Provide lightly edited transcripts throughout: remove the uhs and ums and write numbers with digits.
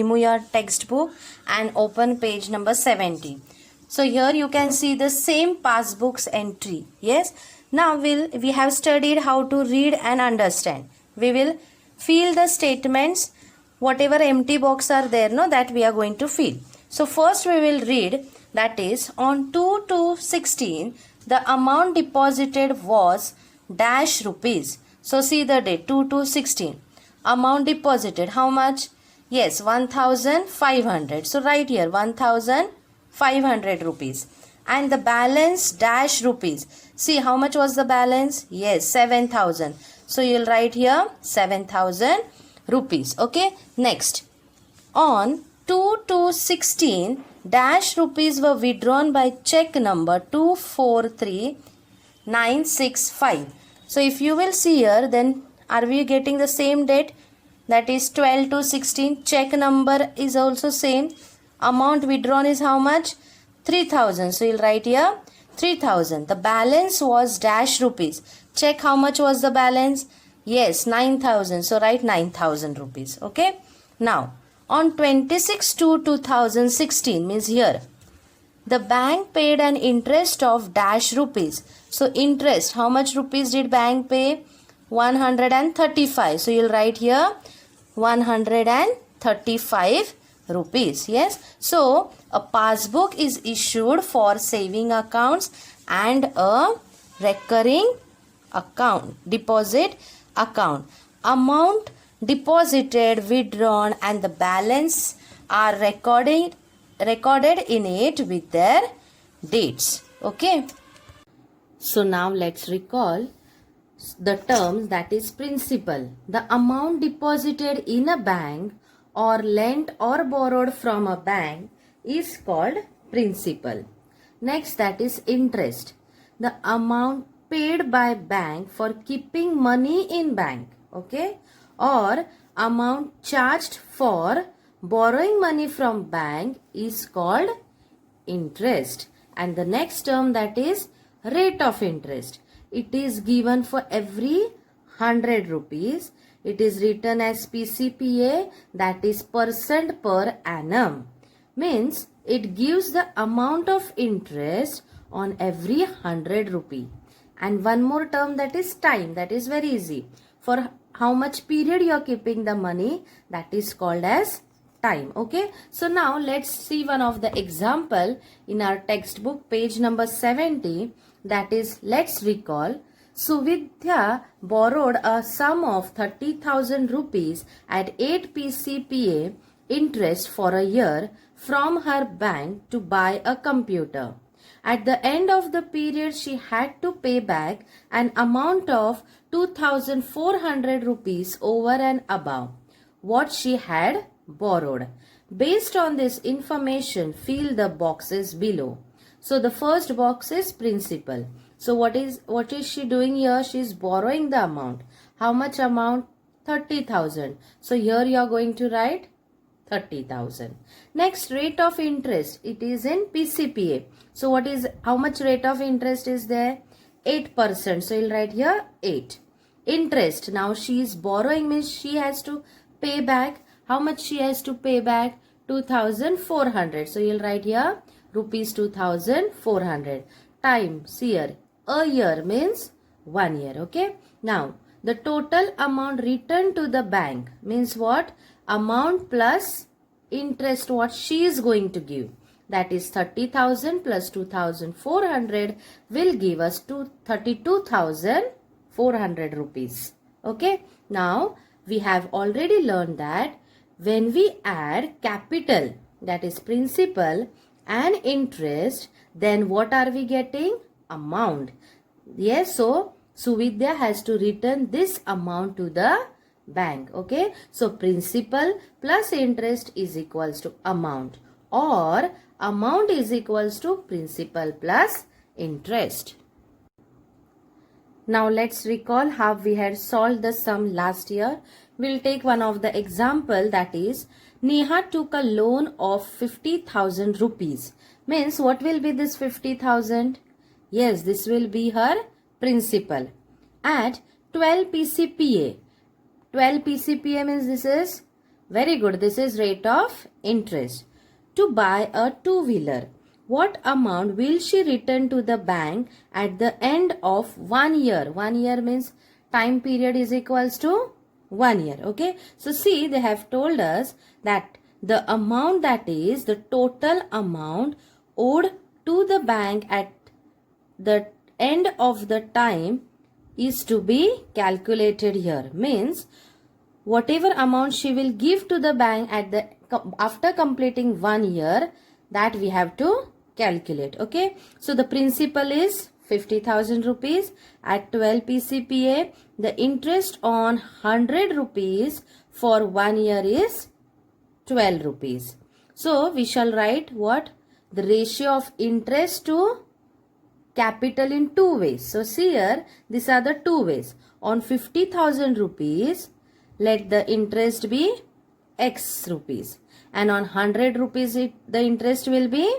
Remove your textbook and open page number 70. So here you can see the same passbook's entry. Yes. Now we have studied how to read and understand. We will fill the statements, whatever empty box are there, no, that we are going to fill. So first we will read, that is on 2/2/16 the amount deposited was dash rupees. So see the date 2/2/16. Amount deposited, how much? Yes, 1500. So write here 1500 rupees. And the balance dash rupees. See how much was the balance? Yes, 7000. So you'll write here 7000 rupees. Okay. Next. On 2/2/16 dash rupees were withdrawn by check number 243965. So if you will see here, then are we getting the same date? That is 12/2/16. Check number is also same. Amount withdrawn is how much? 3000. So you'll write here 3000. The balance was dash rupees. Check how much was the balance? Yes, 9000. So write 9000 rupees. Okay. Now on 26/2/2016 means here the bank paid an interest of dash rupees. So interest, how much rupees did bank pay? 135. So you'll write here 135 rupees. Yes. So a passbook is issued for saving accounts and a recurring account, deposit account. Amount deposited, withdrawn and the balance are recorded in it with their dates. Okay. So now let's recall the terms, that is principal. The amount deposited in a bank or lent or borrowed from a bank is called principal. Next, that is interest. The amount paid by bank for keeping money in bank. Okay. Or amount charged for borrowing money from bank is called interest. And the next term, that is rate of interest. It is given for every 100 rupees. It is written as PCPA, that is percent per annum. Means it gives the amount of interest on every 100 rupee. And one more term, that is time. That is very easy. For how much period you are keeping the money, that is called as time. Okay. So now let's see one of the example in our textbook, page number 70. That is, let's recall, Suvidya borrowed a sum of 30,000 rupees at 8 PCPA interest for a year from her bank to buy a computer. At the end of the period, she had to pay back an amount of 2,400 rupees over and above what she had borrowed. Based on this information, fill the boxes below. So the first box is principal. So what is she doing here? She is borrowing the amount. How much amount? 30,000. So here you are going to write 30,000. Next, rate of interest. It is in PCPA. So how much rate of interest is there? 8%. So you'll write here 8. Interest. Now she is borrowing, means she has to pay back. How much she has to pay back? 2,400. So you'll write here rupees 2,400. Time, see here, a year means 1 year. Okay. Now the total amount returned to the bank means what? Amount plus interest what she is going to give. That is 30,000 plus 2,400 will give us 32,400 rupees. Okay. Now we have already learned that when we add capital, that is principal, and interest, then what are we getting? Amount. Yes, so Suvidya has to return this amount to the bank. Okay, so principal plus interest is equals to amount, or amount is equals to principal plus interest. Now let's recall how we had solved the sum last year. We'll take one of the example, that is Neha took a loan of 50,000 rupees. Means what will be this 50,000? Yes, this will be her principal at 12 PCPA. 12 PCPA means this is Very good. This is rate of interest. To buy a two-wheeler, what amount will she return to the bank at the end of 1 year? 1 year means time period is equals to 1 year. Okay. So see, they have told us that the amount, that is the total amount owed to the bank at the end of the time is to be calculated here. Means whatever amount she will give to the bank at the after completing 1 year, that we have to calculate. Okay. So the principal is 50,000 rupees at 12 PCPA. The interest on 100 rupees for 1 year is 12 rupees. So we shall write what? The ratio of interest to capital in two ways. So see here, these are the two ways. On 50,000 rupees, let the interest be X rupees. And on 100 rupees, the interest will be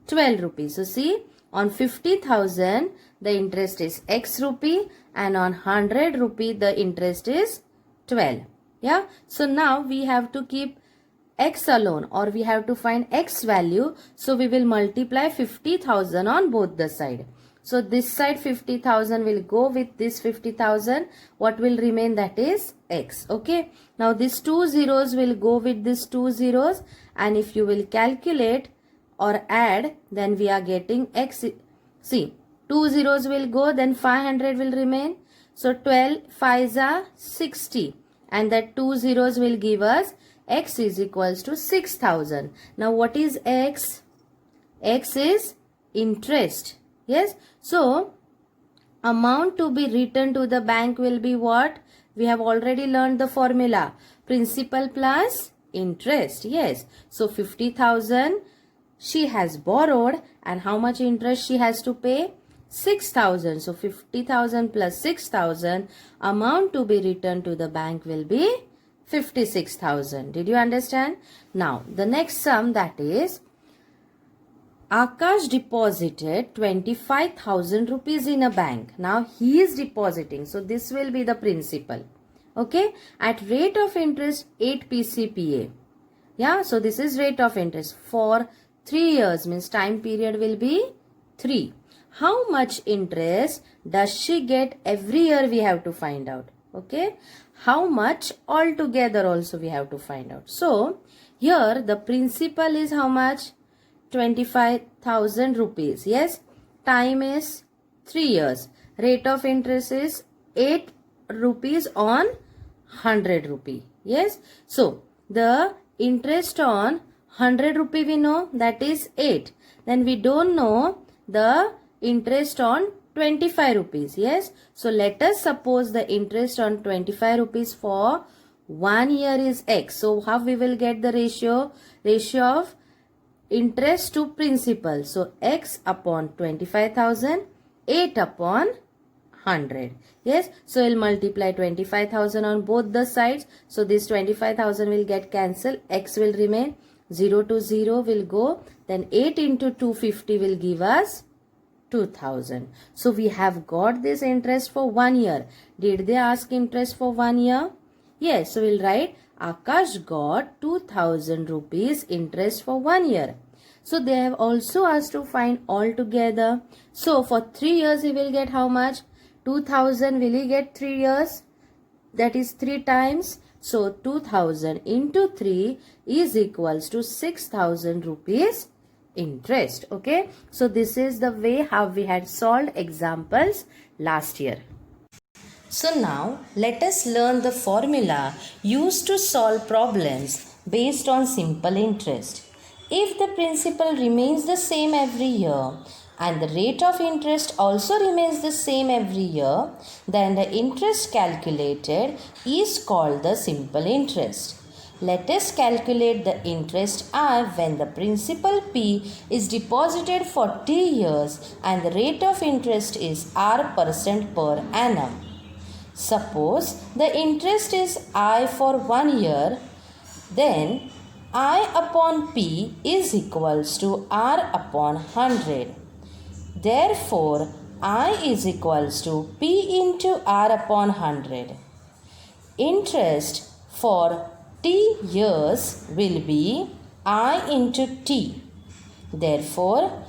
12 rupees. So see, on 50,000, the interest is X rupee, and on 100 rupee, the interest is 12. Yeah. So now we have to keep X alone, or we have to find X value. So we will multiply 50,000 on both the side. So this side 50,000 will go with this 50,000. What will remain? That is X. Okay. Now these two zeros will go with these two zeros. And if you will calculate or add, then we are getting X. See, two zeros will go, then 500 will remain. So 12 5s are 60. And that two zeros will give us X is equals to 6,000. Now what is X? X is interest. Yes. So amount to be returned to the bank will be what? We have already learned the formula. Principal plus interest. Yes. So 50,000 she has borrowed, and how much interest she has to pay? 6,000. So 50,000 plus 6,000, amount to be returned to the bank will be 56,000. Did you understand? Now the next sum, that is Akash deposited 25,000 rupees in a bank. Now he is depositing. So this will be the principal. Okay. At rate of interest 8 PCPA. Yeah. So this is rate of interest for 3 years, means time period will be 3. How much interest does she get every year? We have to find out. Okay. How much altogether also we have to find out. So here the principal is how much? 25,000 rupees. Yes. Time is 3 years. Rate of interest is 8 rupees on 100 rupee. Yes. So the interest on 100 rupee we know, that is 8. Then we don't know the interest on 25 rupees. Yes. So let us suppose the interest on 25 rupees for 1 year is X. So how we will get the ratio? Ratio of interest to principal. So X upon 25,000, 8 upon 100. Yes. So we'll multiply 25,000 on both the sides. So this 25,000 will get cancelled. X will remain. 0 to 0 will go. Then 8 into 250 will give us 2,000. So we have got this interest for 1 year. Did they ask interest for 1 year? Yes. So we'll write Akash got 2,000 rupees interest for 1 year. So they have also asked to find all together. So for 3 years he will get how much? 2,000 will he get 3 years? That is 3 times. So 2,000 into 3 is equals to 6,000 rupees interest. Okay. So this is the way how we had solved examples last year. So now let us learn the formula used to solve problems based on simple interest. If the principal remains the same every year and the rate of interest also remains the same every year, then the interest calculated is called the simple interest. Let us calculate the interest R when the principal P is deposited for 2 years and the rate of interest is R% per annum. Suppose the interest is I for 1 year, then I upon P is equals to R upon 100. Therefore, I is equals to P into R upon 100. Interest for T years will be I into T. Therefore,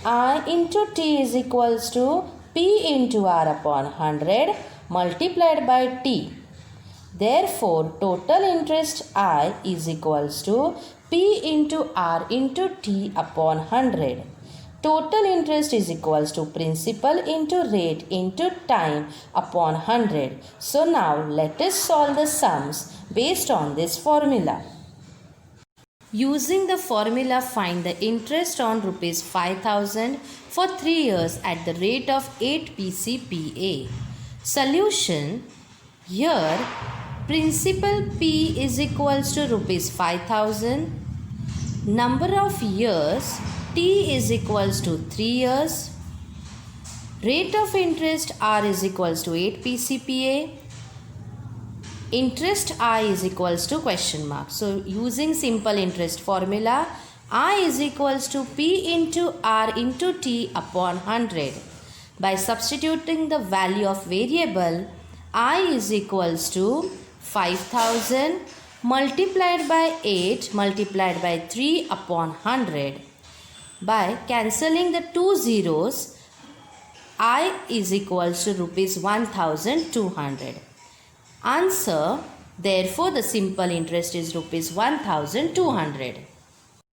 I into T is equals to P into R upon 100 multiplied by T. Therefore, total interest I is equals to P into R into T upon 100. Total interest is equals to principal into rate into time upon 100. So now let us solve the sums based on this formula. Using the formula, find the interest on rupees 5,000 for 3 years at the rate of 8 PCPA. Solution. Here, principal P is equals to rupees 5,000. Number of years T is equals to 3 years. Rate of interest R is equals to 8 PCPA. Interest I is equals to question mark. So using simple interest formula, I is equals to P into R into T upon 100. By substituting the value of variable, I is equals to 5,000 multiplied by 8 multiplied by 3 upon 100. By cancelling the two zeros, I is equals to rupees 1,200. Answer. Therefore, the simple interest is rupees 1,200.